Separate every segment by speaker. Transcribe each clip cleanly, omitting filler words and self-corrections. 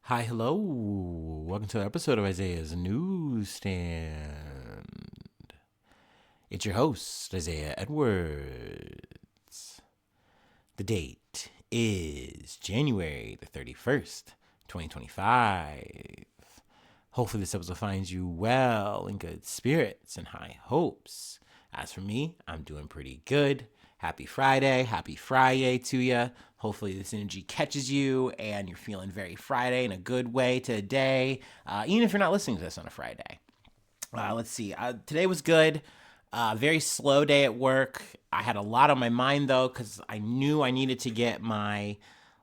Speaker 1: Hi, hello. Welcome to an episode of Isaiah's Newsstand. It's your host, Isaiah Edwards. The date is January the 31st, 2025. Hopefully, this episode finds you well, in good spirits, and high hopes. As for me, I'm doing pretty good. Happy Friday. Happy Friday to you. Hopefully, this energy catches you and you're feeling very Friday in a good way today, even if you're not listening to this on a Friday. Let's see. Today was good. Very slow day at work. I had a lot on my mind, though, because I knew I needed to get my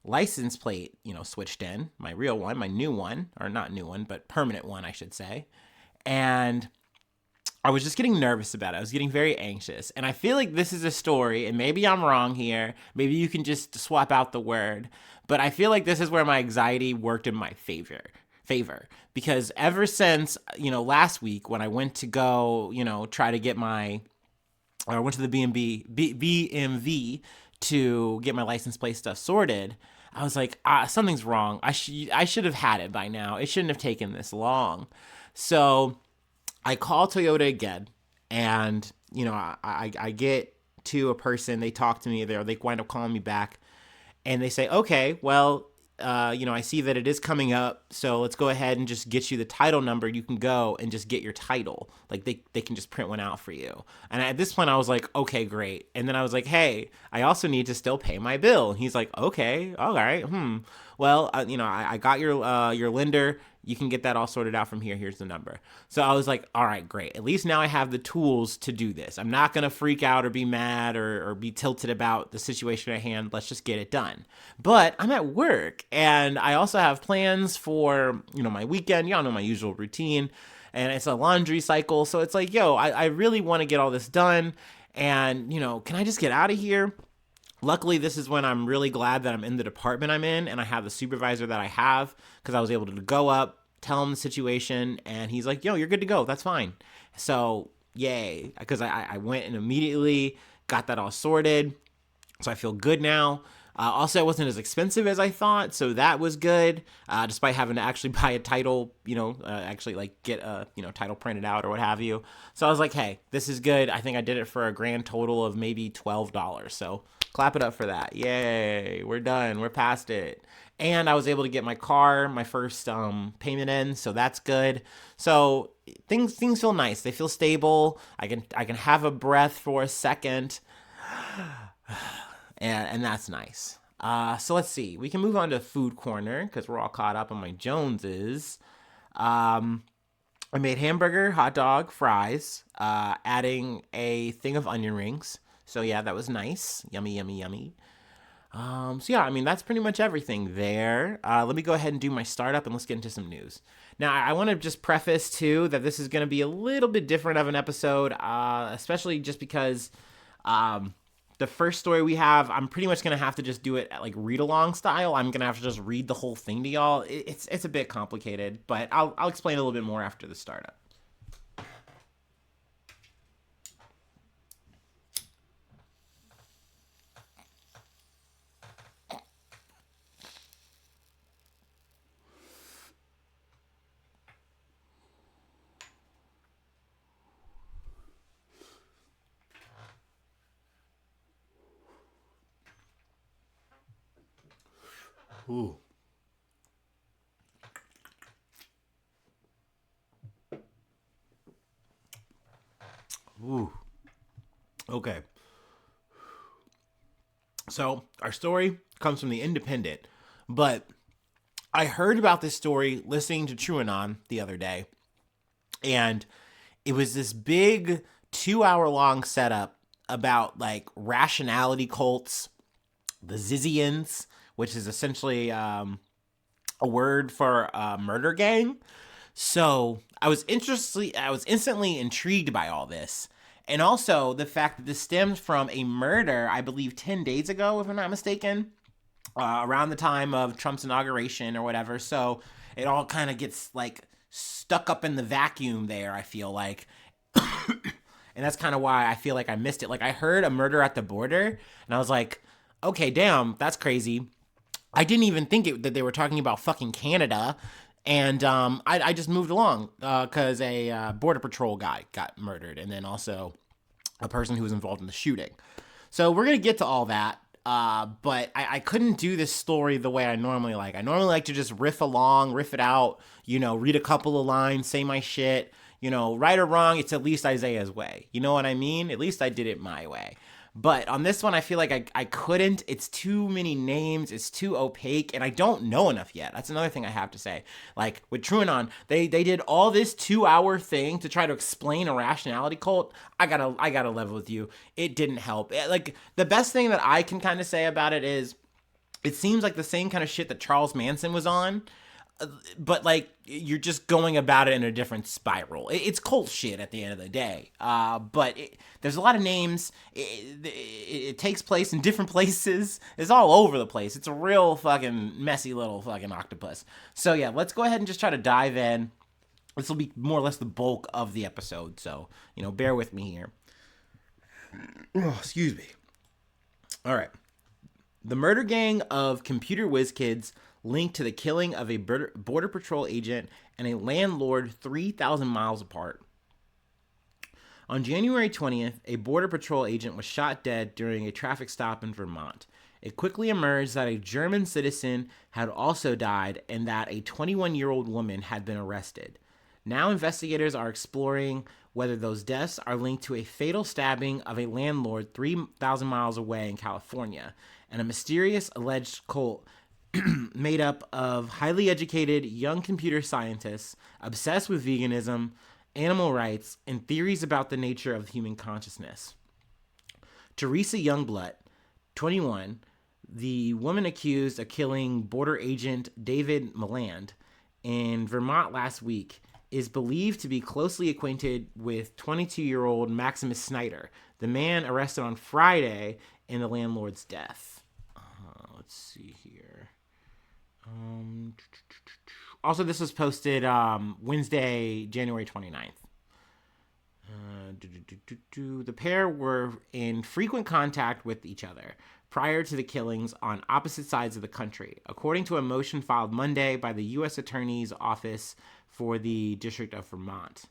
Speaker 1: license plate, switched in, my real one, my new one, or not new one, but permanent one, I should say. And I was just getting nervous about it. I was getting very anxious. And I feel like this is a story, and maybe I'm wrong here. Maybe you can just swap out the word. But I feel like this is where my anxiety worked in my favor. Because ever since, last week when I went to go, try to get I went to the BMV to get my license plate stuff sorted, I was like, something's wrong. I should have had it by now. It shouldn't have taken this long. So I call Toyota again, and I get to a person. They talk to me. They wind up calling me back, and they say, "Okay, well, I see that it is coming up, so let's go ahead and just get you the title number. You can go and just get your title. Like they can just print one out for you." And at this point, I was like, "Okay, great." And then I was like, "Hey, I also need to still pay my bill." And he's like, "Okay, all right, Well, I got your lender. You can get that all sorted out from here. Here's the number." So I was like, all right, great. At least now I have the tools to do this. I'm not going to freak out or be mad or be tilted about the situation at hand. Let's just get it done. But I'm at work, and I also have plans for, my weekend. Y'all know my usual routine. And it's a laundry cycle. So it's like, I really want to get all this done. And, can I just get out of here? Luckily, this is when I'm really glad that I'm in the department I'm in, and I have the supervisor that I have, because I was able to go up, tell him the situation, and he's like, "Yo, you're good to go. That's fine." So, yay, because I went and immediately got that all sorted. So I feel good now. Also, it wasn't as expensive as I thought, so that was good. Despite having to actually buy a title, actually like get a title printed out or what have you. So I was like, hey, this is good. I think I did it for a grand total of maybe $12. So clap it up for that. Yay, we're done. We're past it. And I was able to get my car, my first payment in, so that's good. So things feel nice. They feel stable. I can have a breath for a second. And that's nice. So let's see. We can move on to food corner because we're all caught up on my Joneses. I made hamburger, hot dog, fries, adding a thing of onion rings. So yeah, that was nice. Yummy, yummy, yummy. So yeah, that's pretty much everything there. Let me go ahead and do my startup and let's get into some news. Now, I want to just preface too that this is going to be a little bit different of an episode, especially just because the first story we have, I'm pretty much gonna have to just do it at like read along style. I'm gonna have to just read the whole thing to y'all. It's a bit complicated, but I'll explain a little bit more after the startup. Ooh. Ooh. Okay. So our story comes from the Independent, but I heard about this story listening to TrueAnon the other day, and it was this big 2 hour long setup about like rationality cults, the Zizians, which is essentially a word for a murder gang. So I was instantly intrigued by all this. And also the fact that this stems from a murder, I believe 10 days ago, if I'm not mistaken, around the time of Trump's inauguration or whatever. So it all kind of gets like stuck up in the vacuum there, I feel like. And that's kind of why I feel like I missed it. Like I heard a murder at the border and I was like, okay, damn, that's crazy. I didn't even think that they were talking about fucking Canada. And I just moved along because a Border Patrol guy got murdered, and then also a person who was involved in the shooting. So we're going to get to all that. But I couldn't do this story the way I normally like. I normally like to just riff along, riff it out, read a couple of lines, say my shit. Right or wrong, it's at least Isaiah's way. You know what I mean? At least I did it my way. But on this one, I feel like I couldn't. It's too many names. It's too opaque, and I don't know enough yet. That's another thing I have to say. Like with TrueAnon, they did all this 2-hour thing to try to explain a rationality cult. I gotta level with you. It didn't help. Like the best thing that I can kind of say about it is, it seems like the same kind of shit that Charles Manson was on, but like you're just going about it in a different spiral. It's cult shit at the end of the day. But there's a lot of names. It takes place in different places. It's all over the place. It's a real fucking messy little fucking octopus. So yeah, let's go ahead and just try to dive in. This will be more or less the bulk of the episode. So, bear with me here. Oh, excuse me. All right. The murder gang of computer whiz kids linked to the killing of a Border Patrol agent and a landlord 3,000 miles apart. On January 20th, a Border Patrol agent was shot dead during a traffic stop in Vermont. It quickly emerged that a German citizen had also died and that a 21-year-old woman had been arrested. Now investigators are exploring whether those deaths are linked to a fatal stabbing of a landlord 3,000 miles away in California and a mysterious alleged cult made up of highly educated young computer scientists obsessed with veganism, animal rights, and theories about the nature of human consciousness. Teresa Youngblood, 21, the woman accused of killing border agent David Maland in Vermont last week, is believed to be closely acquainted with 22-year-old Maximus Snyder, the man arrested on Friday in the landlord's death. Let's see here. Also, this was posted Wednesday, January 29th. The pair were in frequent contact with each other prior to the killings on opposite sides of the country, according to a motion filed Monday by the U.S. Attorney's Office for the District of Vermont.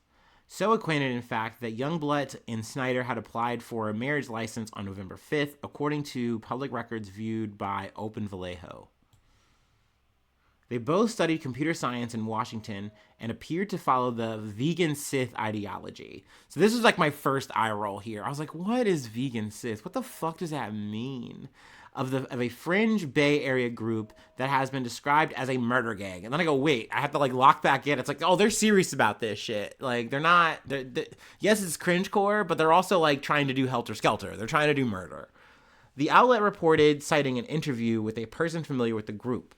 Speaker 1: So acquainted, in fact, that Youngblood and Snyder had applied for a marriage license on November 5th, according to public records viewed by Open Vallejo. They both studied computer science in Washington and appeared to follow the vegan Sith ideology. So this was like my first eye roll here. I was like, what is vegan Sith? What the fuck does that mean? Of a fringe Bay Area group that has been described as a murder gang. And then I go, wait, I have to like lock back in. It's like, oh, they're serious about this shit. Like they're not, yes, it's cringecore, but they're also like trying to do helter skelter. They're trying to do murder. The outlet reported, citing an interview with a person familiar with the group.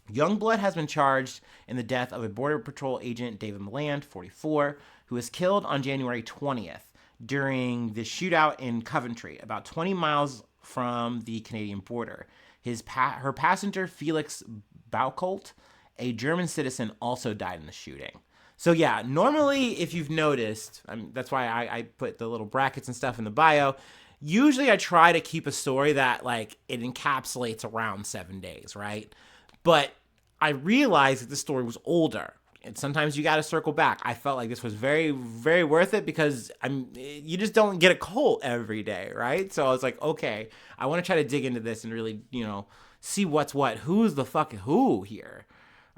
Speaker 1: Youngblood has been charged in the death of a Border Patrol agent, David Maland, 44, who was killed on January 20th during the shootout in Coventry, about 20 miles from the Canadian border. Her passenger, Felix Baucolt, a German citizen, also died in the shooting. So yeah, normally if you've noticed, that's why I put the little brackets and stuff in the bio. Usually I try to keep a story that like it encapsulates around 7 days, right? But I realized that the story was older. And sometimes you got to circle back. I felt like this was very, very worth it because you just don't get a cult every day, right? So I was like, okay, I want to try to dig into this and really, see what's what. Who's the fuck who here?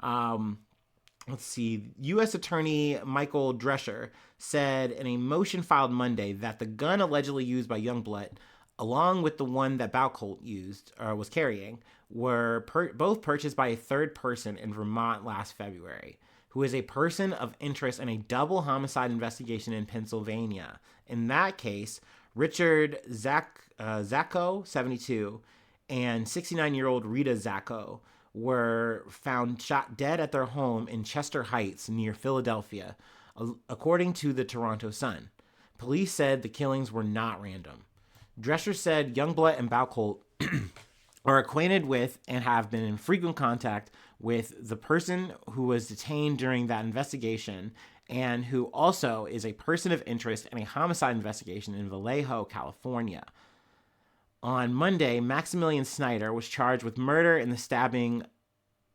Speaker 1: Let's see. U.S. Attorney Michael Drescher said in a motion filed Monday that the gun allegedly used by Youngblood, along with the one that Baucolt used or was carrying, were both purchased by a third person in Vermont last February, who is a person of interest in a double homicide investigation in Pennsylvania. In that case, Richard Zacco, 72, and 69-year-old Rita Zacco were found shot dead at their home in Chester Heights near Philadelphia, according to the Toronto Sun. Police said the killings were not random. Drescher said Youngblood and Baucolt are acquainted with and have been in frequent contact with the person who was detained during that investigation and who also is a person of interest in a homicide investigation in Vallejo, California. On Monday, Maximilian Snyder was charged with murder in the stabbing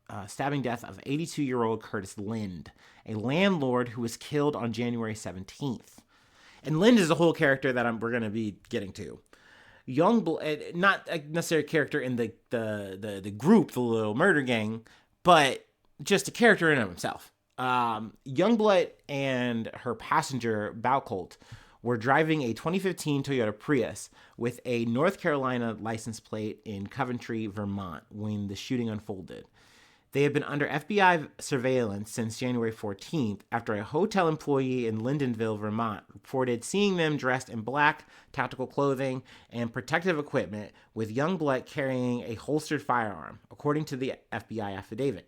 Speaker 1: death of 82-year-old Curtis Lind, a landlord who was killed on January 17th. And Lind is a whole character that we're going to be getting to. Not a necessary character in the group, the little murder gang, but just a character in and of himself. Youngblood and her passenger, Baucolt, were driving a 2015 Toyota Prius with a North Carolina license plate in Coventry, Vermont, when the shooting unfolded. They have been under FBI surveillance since January 14th after a hotel employee in Lyndonville, Vermont, reported seeing them dressed in black tactical clothing and protective equipment, with Youngblood carrying a holstered firearm, according to the FBI affidavit.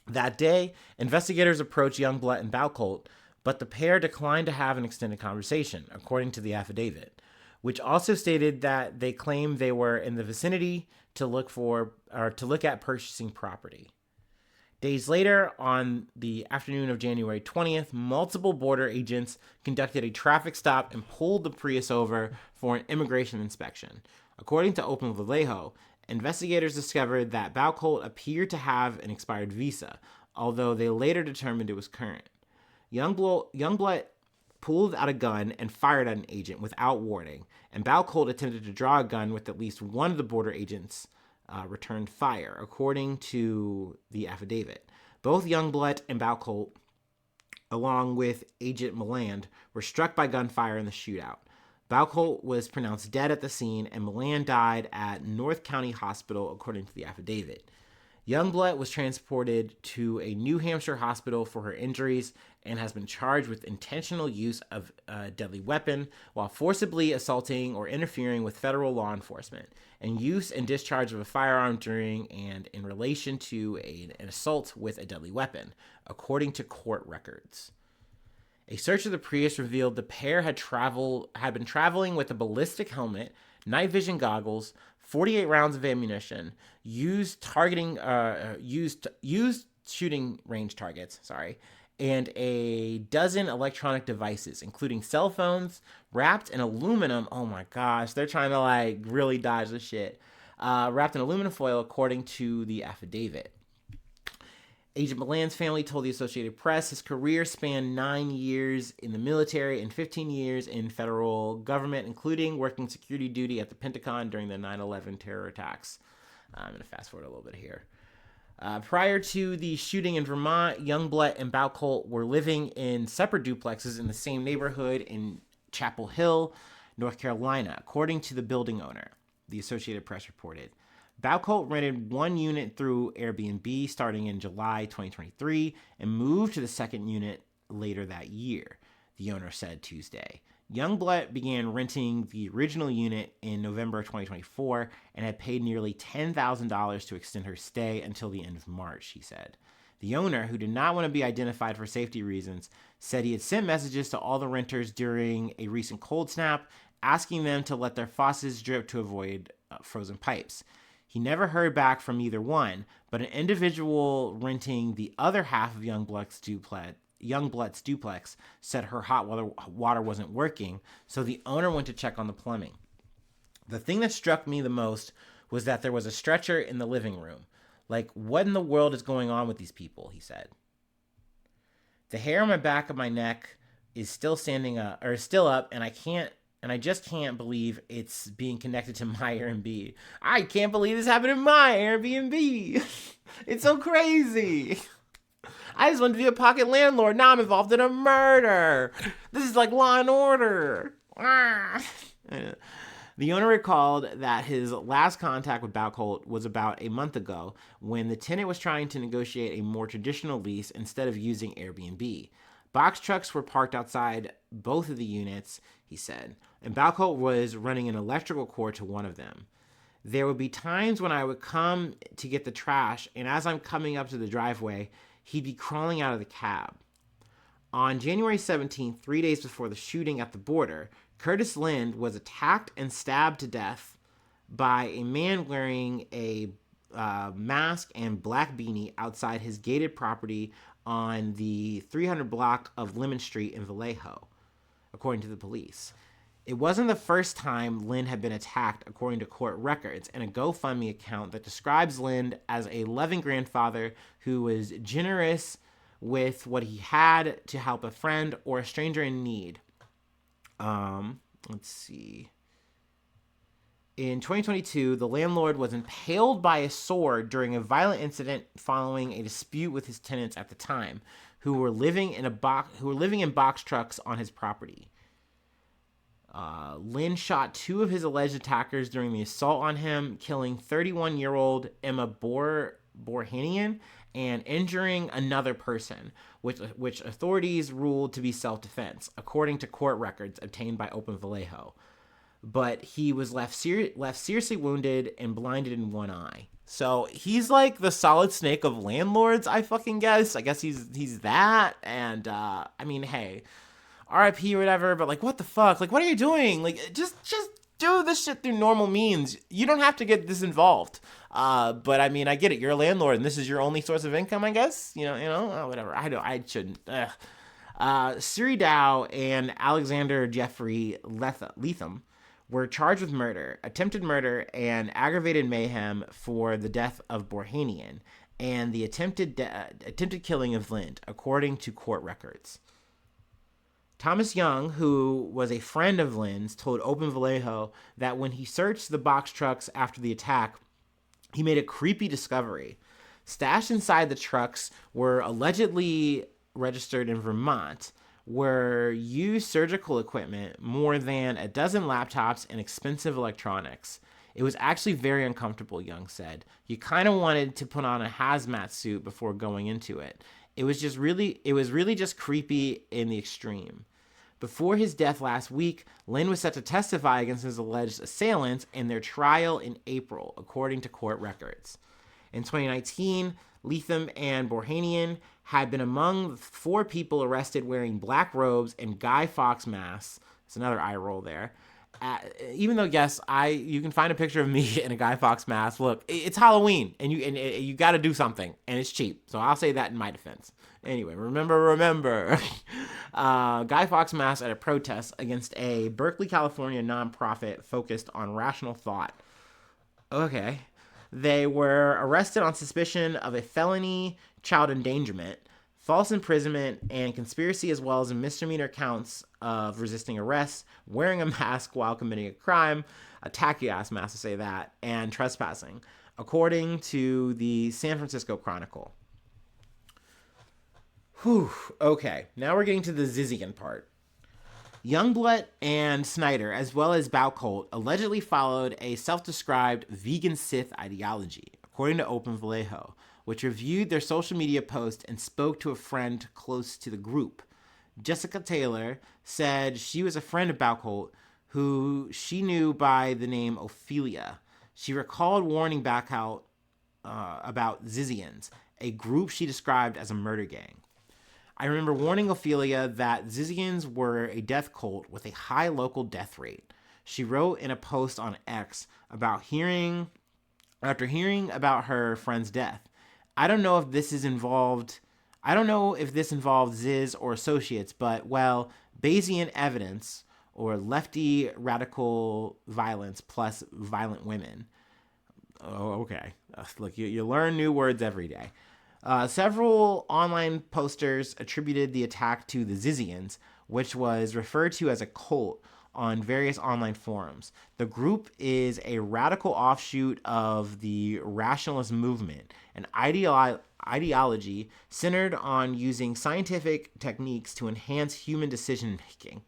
Speaker 1: That day, investigators approached Youngblood and Baucolt, but the pair declined to have an extended conversation, according to the affidavit, which also stated that they claimed they were in the vicinity to look at purchasing property. Days later, on the afternoon of January 20th, multiple border agents conducted a traffic stop and pulled the Prius over for an immigration inspection. According to Open Vallejo, investigators discovered that Baucolt appeared to have an expired visa, although they later determined it was current. Youngblood pulled out a gun and fired at an agent without warning, and Baucolt attempted to draw a gun with at least one of the border agents returned fire, according to the affidavit. Both Youngblood and Baucolt, along with Agent Milland, were struck by gunfire in the shootout. Baucolt was pronounced dead at the scene, and Milland died at North County Hospital, according to the affidavit. Youngblood was transported to a New Hampshire hospital for her injuries and has been charged with intentional use of a deadly weapon while forcibly assaulting or interfering with federal law enforcement, and use and discharge of a firearm during and in relation to an assault with a deadly weapon, according to court records. A search of the Prius revealed the pair had been traveling with a ballistic helmet, night vision goggles, 48 rounds of ammunition, used shooting range targets, and a dozen electronic devices, including cell phones, wrapped in aluminum. Oh my gosh, they're trying to really dodge the shit. Wrapped in aluminum foil, according to the affidavit. Agent Milland's family told the Associated Press his career spanned 9 years in the military and 15 years in federal government, including working security duty at the Pentagon during the 9/11 terror attacks. I'm going to fast forward a little bit here. Prior to the shooting in Vermont, Youngblood and Baucolt were living in separate duplexes in the same neighborhood in Chapel Hill, North Carolina, according to the building owner, the Associated Press reported. Baucolt rented one unit through Airbnb starting in July 2023 and moved to the second unit later that year, the owner said Tuesday. Youngblood began renting the original unit in November 2024 and had paid nearly $10,000 to extend her stay until the end of March, he said. The owner, who did not want to be identified for safety reasons, said he had sent messages to all the renters during a recent cold snap, asking them to let their faucets drip to avoid frozen pipes. He never heard back from either one, but an individual renting the other half of Youngblood's duplex said her hot water wasn't working, so the owner went to check on the plumbing. The thing that struck me the most was that there was a stretcher in the living room. Like, what in the world is going on with these people, he said. The hair on my back of my neck is still up, and I just can't believe it's being connected to my Airbnb. I can't believe this happened in my Airbnb. It's so crazy. I just wanted to be a pocket landlord. Now I'm involved in a murder. This is like Law and Order. The owner recalled that his last contact with Baucolt was about a month ago when the tenant was trying to negotiate a more traditional lease instead of using Airbnb. Box trucks were parked outside both of the units, he said, and Baucolt was running an electrical cord to one of them. There would be times when I would come to get the trash, and as I'm coming up to the driveway, he'd be crawling out of the cab. On January 17th, 3 days before the shooting at the border, Curtis Lind was attacked and stabbed to death by a man wearing a mask and black beanie outside his gated property on the 300 block of Lemon Street in Vallejo, according to the police. It wasn't the first time Lynn had been attacked, according to court records, and a GoFundMe account that describes Lynn as a loving grandfather who was generous with what he had to help a friend or a stranger in need. Let's see. In 2022, the landlord was impaled by a sword during a violent incident following a dispute with his tenants at the time, who were living in box trucks on his property. Lynn shot two of his alleged attackers during the assault on him, killing 31-year-old Emma Borhanian and injuring another person, which authorities ruled to be self-defense, according to court records obtained by Open Vallejo. But he was left seriously wounded and blinded in one eye. So he's like the Solid Snake of landlords, I fucking guess. I guess he's that. And I mean, hey, RIP or whatever. But like, what the fuck? Like, what are you doing? Like, just do this shit through normal means. You don't have to get this involved. But I mean, I get it. You're a landlord, and this is your only source of income, I guess. Whatever. I shouldn't. Siri Dow and Alexander Jeffrey Leatham were charged with murder, attempted murder, and aggravated mayhem for the death of Borhanian and the attempted killing of Lind, according to court records. Thomas Young, who was a friend of Lynn's, told Open Vallejo that when he searched the box trucks after the attack, he made a creepy discovery. Stashed inside the trucks were allegedly registered in Vermont, were used surgical equipment, more than a dozen laptops, and expensive electronics. It was actually very uncomfortable, Young said. You kind of wanted to put on a hazmat suit before going into it. It was really just creepy in the extreme. Before his death last week, Lynn was set to testify against his alleged assailants in their trial in April, according to court records. In 2019, Leatham and Borhanian had been among 4 people arrested wearing black robes and Guy Fawkes masks. It's another eye roll there. Even though, yes, you can find a picture of me in a Guy Fawkes mask. Look, it's Halloween, and you got to do something, and it's cheap. So I'll say that in my defense. Anyway, remember. Guy Fawkes mask at a protest against a Berkeley, California nonprofit focused on rational thought. Okay. They were arrested on suspicion of a felony, child endangerment, false imprisonment, and conspiracy, as well as misdemeanor counts of resisting arrest, wearing a mask while committing a crime, a tacky-ass mask to say that, and trespassing, according to the San Francisco Chronicle. Whew, okay, now we're getting to the Zizian part. Youngblood and Snyder, as well as Baucult, allegedly followed a self-described vegan Sith ideology, according to Open Vallejo, which reviewed their social media posts and spoke to a friend close to the group. Jessica Taylor said she was a friend of Baucult, who she knew by the name Ophelia. She recalled warning Baucult about Zizians, a group she described as a murder gang. I remember warning Ophelia that Zizians were a death cult with a high local death rate. She wrote in a post on X after hearing about her friend's death. I don't know if this involved Ziz or associates, but, well, Bayesian evidence, or lefty radical violence plus violent women. Oh, okay. Look, you learn new words every day. Several online posters attributed the attack to the Zizians, which was referred to as a cult on various online forums. The group is a radical offshoot of the rationalist movement, an ideology centered on using scientific techniques to enhance human decision-making.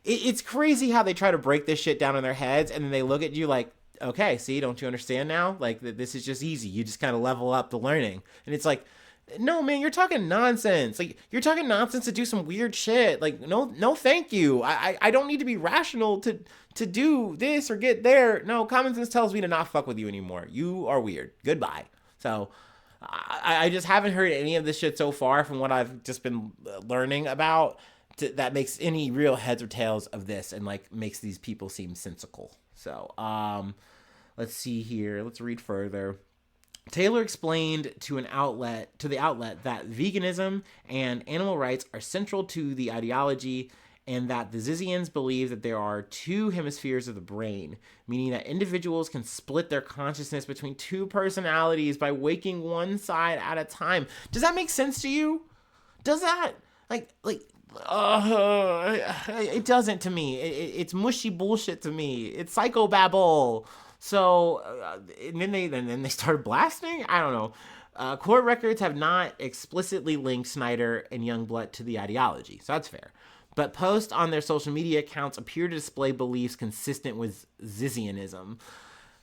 Speaker 1: It's crazy how they try to break this shit down in their heads, and then they look at you like, okay, see, don't you understand now? Like, this is just easy. You just kind of level up the learning. And it's like, no, man, you're talking nonsense. Like, you're talking nonsense to do some weird shit. Like, no, thank you. I don't need to be rational to do this or get there. No, common sense tells me to not fuck with you anymore. You are weird. Goodbye. So, I just haven't heard any of this shit so far from what I've just been learning about that makes any real heads or tails of this and, like, makes these people seem sensical. So, let's see here. Let's read further. Taylor explained to the outlet that veganism and animal rights are central to the ideology and that the Zizians believe that there are two hemispheres of the brain, meaning that individuals can split their consciousness between two personalities by waking one side at a time. Does that make sense to you? Does that it doesn't to me. It's mushy bullshit to me. It's psychobabble. So and then they started blasting. I don't know. Court records have not explicitly linked Snyder and Youngblood to the ideology, so that's fair. But posts on their social media accounts appear to display beliefs consistent with Zizianism.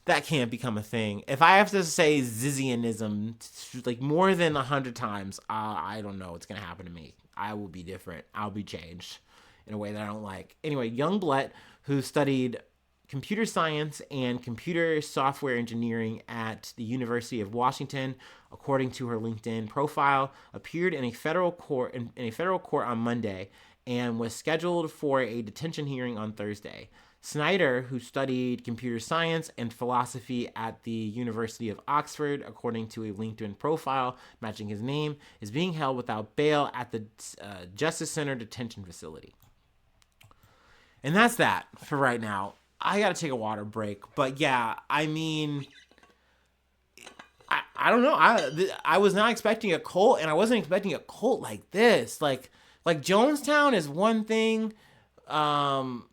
Speaker 1: That can't become a thing. If I have to say Zizianism like more than 100 times, I don't know what's going to happen to me. I will be different. I'll be changed in a way that I don't like. Anyway, Youngblood, who studied computer science and computer software engineering at the University of Washington, according to her LinkedIn profile, appeared in a federal court on Monday and was scheduled for a detention hearing on Thursday. Snyder, who studied computer science and philosophy at the University of Oxford, according to a LinkedIn profile matching his name, is being held without bail at the Justice Center detention facility. And that's that for right now. I gotta take a water break, but yeah, I mean, I don't know. I was not expecting a cult, and I wasn't expecting a cult like this. Like Jonestown is one thing. I'm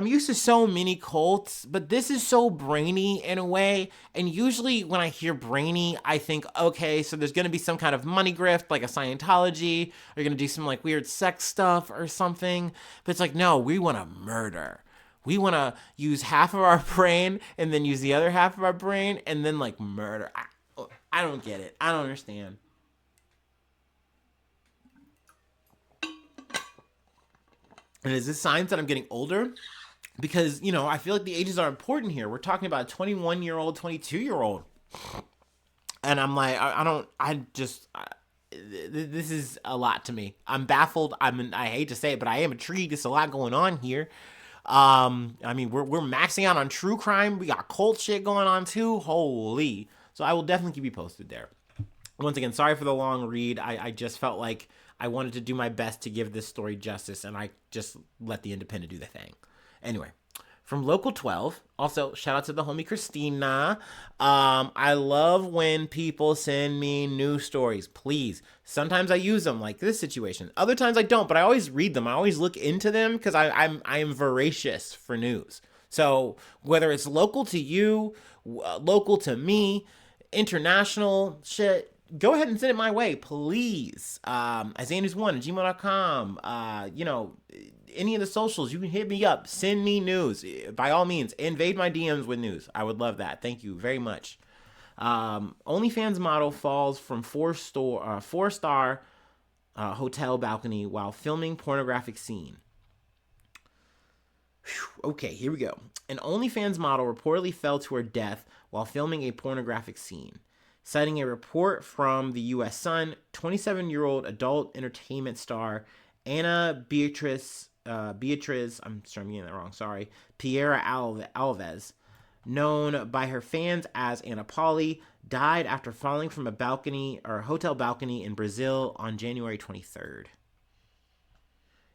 Speaker 1: used to so many cults, but this is so brainy in a way. And usually when I hear brainy, I think, okay, so there's going to be some kind of money grift, like a Scientology. Or you're going to do some like weird sex stuff or something. But it's like, no, we want to murder. We want to use half of our brain and then use the other half of our brain and then like murder. I don't get it. I don't understand. And is this signs that I'm getting older? Because, I feel like the ages are important here. We're talking about a 21-year-old, 22-year-old. And I'm like, this is a lot to me. I'm baffled. I hate to say it, but I am intrigued. There's a lot going on here. I mean, we're maxing out on true crime. We got cult shit going on too. Holy. So I will definitely keep you posted there. Once again, sorry for the long read. I just felt like I wanted to do my best to give this story justice, and I just let the Independent do the thing. Anyway, from Local 12, also shout out to the homie Christina. I love when people send me news stories. Please. Sometimes I use them, like this situation. Other times I don't, but I always read them. I always look into them because I am voracious for news. So whether it's local to you, local to me, international shit, go ahead and send it my way, please. Isaiahnews1 at gmail.com. Any of the socials, you can hit me up. Send me news. By all means, invade my DMs with news. I would love that. Thank you very much. OnlyFans model falls from four-star hotel balcony while filming pornographic scene. Whew. Okay, here we go. An OnlyFans model reportedly fell to her death while filming a pornographic scene. Citing a report from the U.S. Sun, 27-year-old adult entertainment star Anna Beatriz, I'm sure I'm getting that wrong, sorry, Piera Alves, known by her fans as Anna Pauli, died after falling from a hotel balcony in Brazil on January 23rd.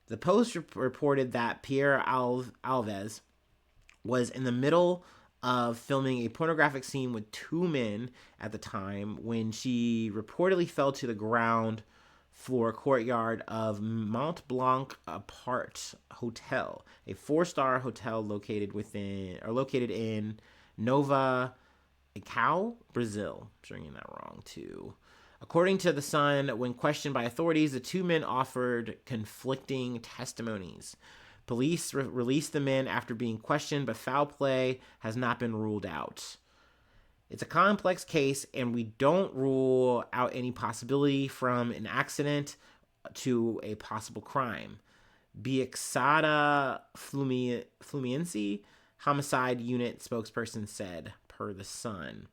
Speaker 1: The Post reported that Piera Alves was in the middle of filming a pornographic scene with two men at the time when she reportedly fell to the ground floor courtyard of Mont Blanc Apart Hotel, a four-star hotel located in Nova Icao, Brazil. I'm sure I'm getting that wrong too. According to The Sun, when questioned by authorities, the two men offered conflicting testimonies. Police released the men after being questioned, but foul play has not been ruled out. It's a complex case, and we don't rule out any possibility from an accident to a possible crime. Biexada Fluminense Homicide Unit spokesperson said, per The Sun.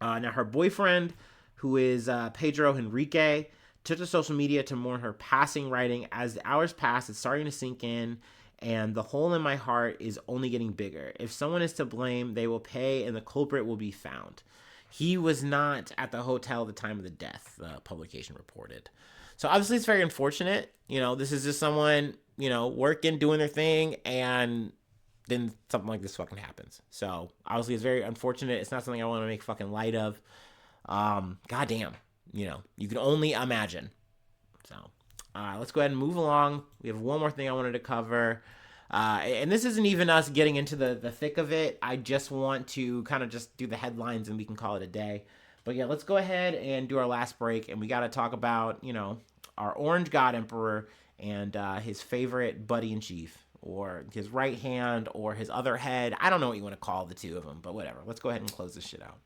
Speaker 1: Now, her boyfriend, who is Pedro Henrique, took to social media to mourn her passing, writing, "As the hours pass, it's starting to sink in, and the hole in my heart is only getting bigger. If someone is to blame, they will pay, and the culprit will be found." He was not at the hotel at the time of the death, the publication reported. So obviously it's very unfortunate. This is just someone, working, doing their thing, and then something like this fucking happens. So obviously it's very unfortunate. It's not something I want to make fucking light of. Goddamn. You can only imagine. So let's go ahead and move along. We have one more thing I wanted to cover. And this isn't even us getting into the thick of it. I just want to kind of just do the headlines and we can call it a day. But yeah, let's go ahead and do our last break. And we got to talk about, our Orange God Emperor and his favorite buddy in chief, or his right hand, or his other head. I don't know what you want to call the two of them, but whatever. Let's go ahead and close this shit out.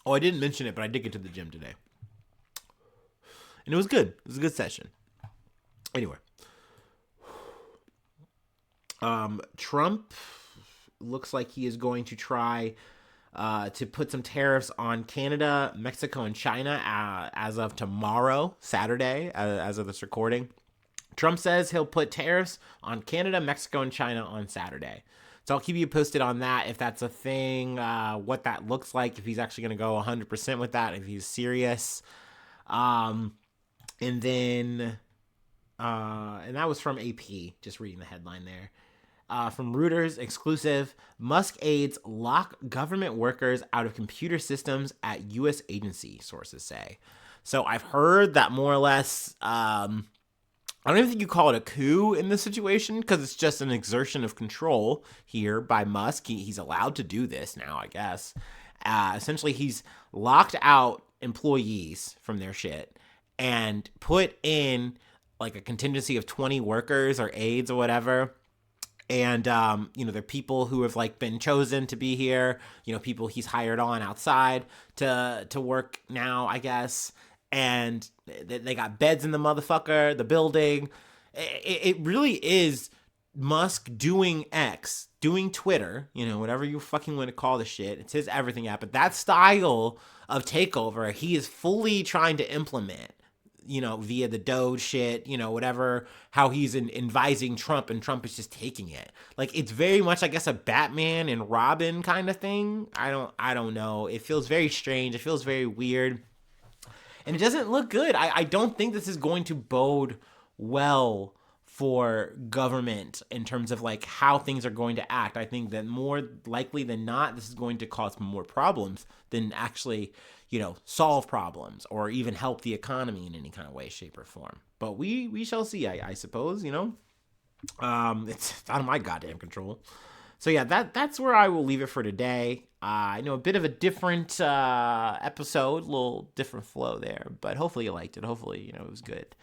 Speaker 1: Oh, I didn't mention it, but I did get to the gym today. And it was good. It was a good session. Anyway. Trump looks like he is going to try to put some tariffs on Canada, Mexico, and China as of tomorrow, Saturday, as of this recording. Trump says he'll put tariffs on Canada, Mexico, and China on Saturday. So I'll keep you posted on that, if that's a thing, what that looks like, if he's actually going to go 100% with that, if he's serious. And then, and that was from AP, just reading the headline there. From Reuters, exclusive, Musk aides lock government workers out of computer systems at U.S. agency, sources say. So I've heard that more or less, I don't even think you call it a coup in this situation, because it's just an exertion of control here by Musk. He's allowed to do this now, I guess. Essentially, he's locked out employees from their shit and put in like a contingency of 20 workers or aides or whatever. And, they're people who have like been chosen to be here, people he's hired on outside to work now, I guess. And they got beds in the motherfucker, the building. It really is Musk doing X, doing Twitter, whatever you fucking want to call the shit. It's his everything app. But that style of takeover, he is fully trying to implement, via the Doge shit, whatever, how he's advising Trump and Trump is just taking it. Like, it's very much, I guess, a Batman and Robin kind of thing. I don't know. It feels very strange. It feels very weird. And it doesn't look good. I don't think this is going to bode well for government in terms of like how things are going to act. I think that more likely than not, this is going to cause more problems than actually, solve problems or even help the economy in any kind of way, shape, or form. But we shall see, I suppose, It's out of my goddamn control. So yeah, that's where I will leave it for today. I know a bit of a different episode, a little different flow there, but hopefully you liked it. Hopefully, it was good.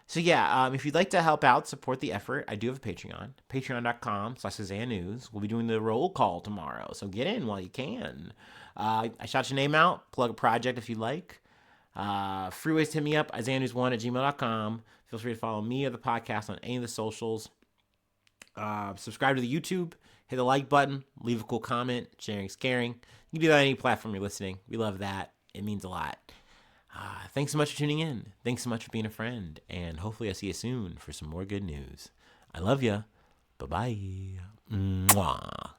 Speaker 1: So yeah, if you'd like to help out, support the effort, I do have a Patreon, patreon.com/ZizzianNews. We'll be doing the roll call tomorrow, so get in while you can. I shout your name out, plug a project if you like. Free ways to hit me up, ZizzianNews1@gmail.com. Feel free to follow me or the podcast on any of the socials. Subscribe to the YouTube, hit the like button, leave a cool comment. Sharing's caring. You can do that on any platform you're listening. We love that. It means a lot. Thanks so much for tuning in. Thanks so much for being a friend. And hopefully I'll see you soon for some more good news. I love ya. Bye-bye. Mwah.